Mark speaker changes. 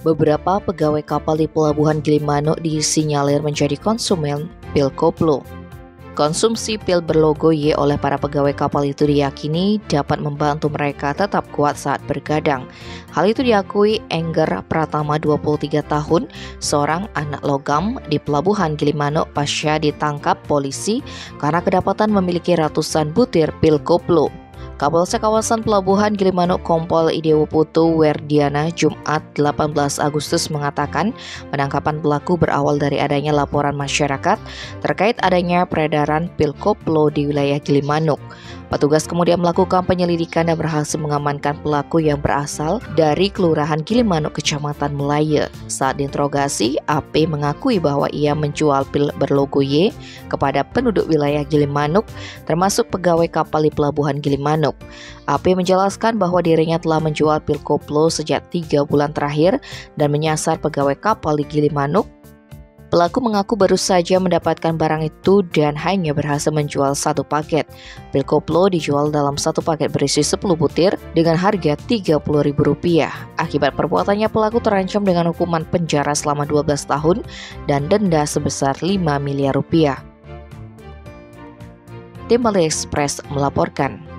Speaker 1: Beberapa pegawai kapal di Pelabuhan Gilimanuk disinyalir menjadi konsumen pil koplo. Konsumsi pil berlogo Y oleh para pegawai kapal itu diyakini dapat membantu mereka tetap kuat saat bergadang. Hal itu diakui Engger Pratama 23 tahun, seorang anak logam di Pelabuhan Gilimanuk pasca ditangkap polisi karena kedapatan memiliki ratusan butir pil koplo. Kapolsek kawasan Pelabuhan Gilimanuk Kompol Idewo Putu Werdiana Jumat 18 Agustus mengatakan penangkapan pelaku berawal dari adanya laporan masyarakat terkait adanya peredaran pil koplo di wilayah Gilimanuk. Petugas kemudian melakukan penyelidikan dan berhasil mengamankan pelaku yang berasal dari Kelurahan Gilimanuk, Kecamatan Melaya. Saat diinterogasi, AP mengakui bahwa ia menjual pil berlogo Y kepada penduduk wilayah Gilimanuk, termasuk pegawai kapal di Pelabuhan Gilimanuk. AP menjelaskan bahwa dirinya telah menjual pil koplo sejak 3 bulan terakhir dan menyasar pegawai kapal di Gilimanuk. Pelaku mengaku baru saja mendapatkan barang itu dan hanya berhasil menjual 1 paket. Pil koplo dijual dalam 1 paket berisi 10 butir dengan harga Rp30.000. Akibat perbuatannya, pelaku terancam dengan hukuman penjara selama 12 tahun dan denda sebesar Rp5 miliar. Tim Express melaporkan.